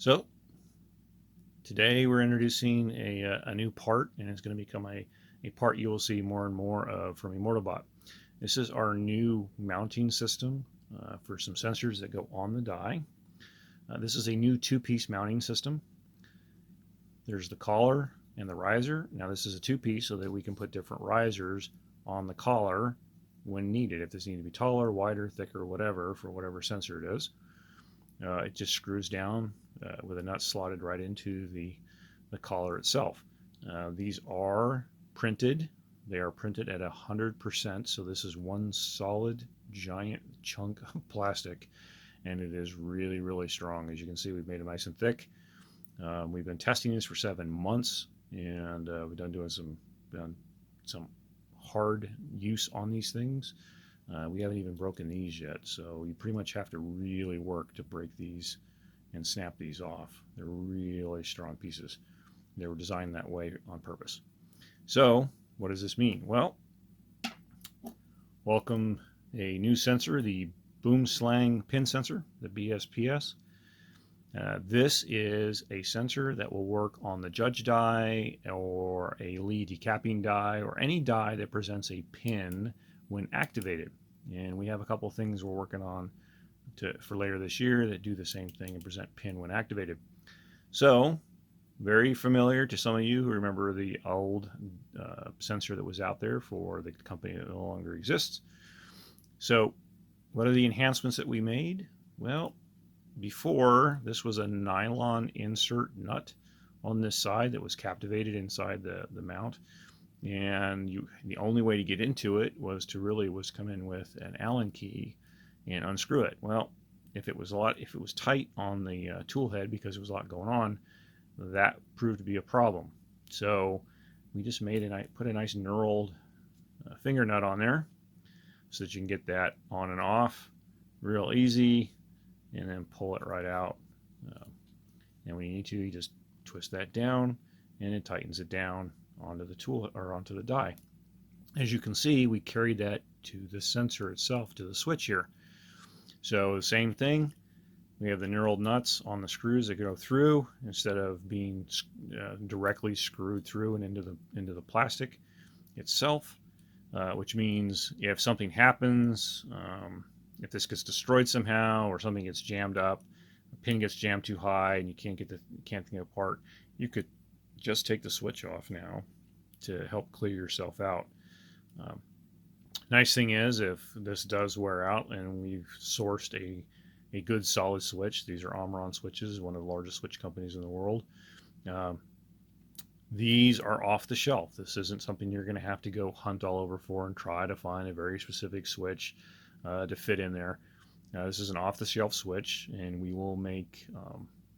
So today we're introducing a new part, and it's going to become a part you will see more and more of from Immortobot. This is our new mounting system for some sensors that go on the die. This is a new two-piece mounting system. There's the collar and the riser. Now this is a two-piece so that we can put different risers on the collar when needed. If this needs to be taller, wider, thicker, whatever, for whatever sensor it is. It just screws down with a nut slotted right into the collar itself. These are printed. They are printed at 100%, so this is one solid giant chunk of plastic, and it is really, really strong. As you can see, we've made it nice and thick. We've been testing this for 7 months, and we've done some hard use on these things. We haven't even broken these yet, so you pretty much have to really work to break these and snap these off. They're really strong pieces. They were designed that way on purpose. So what does this mean? Well, welcome a new sensor, the Boom Slang Pin Sensor, the BSPS. This is a sensor that will work on the judge die or a lead decapping die or any die that presents a pin when activated. And we have a couple things we're working on for later this year that do the same thing and present pin when activated. So very familiar to some of you who remember the old sensor that was out there for the company that no longer exists. So what are the enhancements that we made? Well, before, this was a nylon insert nut on this side that was captivated inside the mount, and the only way to get into it was to come in with an Allen key and unscrew it. Well, if it was tight on the tool head because there was a lot going on, that proved to be a problem. So we just put a nice knurled finger nut on there so that you can get that on and off real easy, and then pull it right out. And when you need to, you just twist that down, and it tightens it down onto the tool or onto the die. As you can see, we carried that to the sensor itself, to the switch here. So the same thing, we have the knurled nuts on the screws that go through instead of being directly screwed through and into the plastic itself, which means if something happens, if this gets destroyed somehow or something gets jammed up, a pin gets jammed too high and you can't get it apart, you could just take the switch off now to help clear yourself out. Nice thing is, if this does wear out and we've sourced a good solid switch, these are Omron Switches, one of the largest switch companies in the world. These are off the shelf. This isn't something you're going to have to go hunt all over for and try to find a very specific switch to fit in there. This is an off-the-shelf switch, and we will make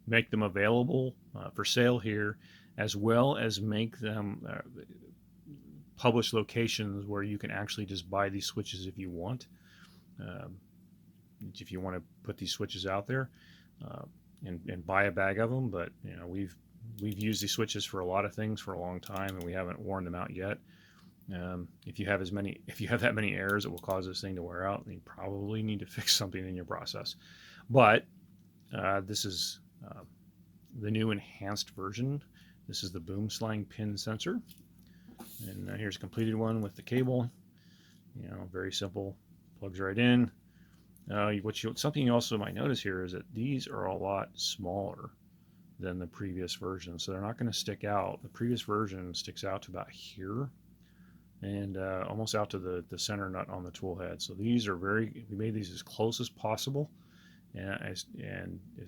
them available for sale here, as well as make them publish locations where you can actually just buy these switches if you want. If you want to put these switches out there and buy a bag of them, but we've used these switches for a lot of things for a long time, and we haven't worn them out yet. If you have that many errors, it will cause this thing to wear out, and you probably need to fix something in your process. But this is the new enhanced version. This is the Boom Slang Pin Sensor, and here's a completed one with the cable. Very simple, plugs right in. Something you also might notice here is that these are a lot smaller than the previous version, so they're not going to stick out. The previous version sticks out to about here, and almost out to the center nut on the tool head. So these are we made these as close as possible, and has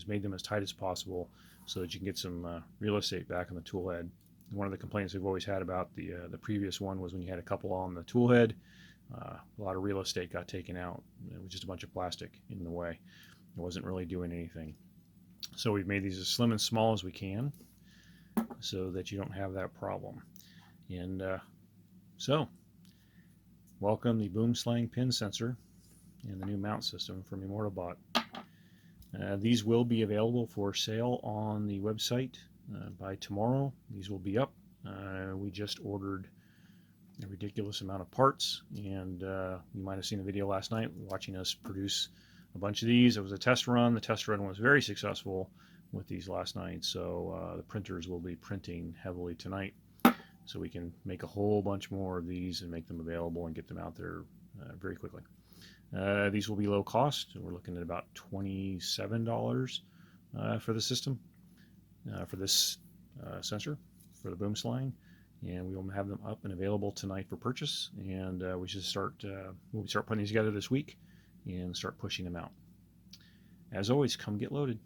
made them as tight as possible so that you can get some real estate back on the tool head. One of the complaints we've always had about the previous one was when you had a couple on the tool head, a lot of real estate got taken out. It was just a bunch of plastic in the way. It wasn't really doing anything. So we've made these as slim and small as we can so that you don't have that problem. And so, welcome the Boom Slang Pin Sensor and the new mount system from Immortobot. These will be available for sale on the website by tomorrow. These will be up. We just ordered a ridiculous amount of parts, and you might have seen a video last night watching us produce a bunch of these. It was a test run. The test run was very successful. with these last night, so the printers will be printing heavily tonight, so we can make a whole bunch more of these and make them available and get them out there very quickly. These will be low cost. We're looking at about $27 for the system, for this sensor, for the Boom Slang, and we will have them up and available tonight for purchase. And we should start. We'll start putting these together this week and start pushing them out. As always, come get loaded.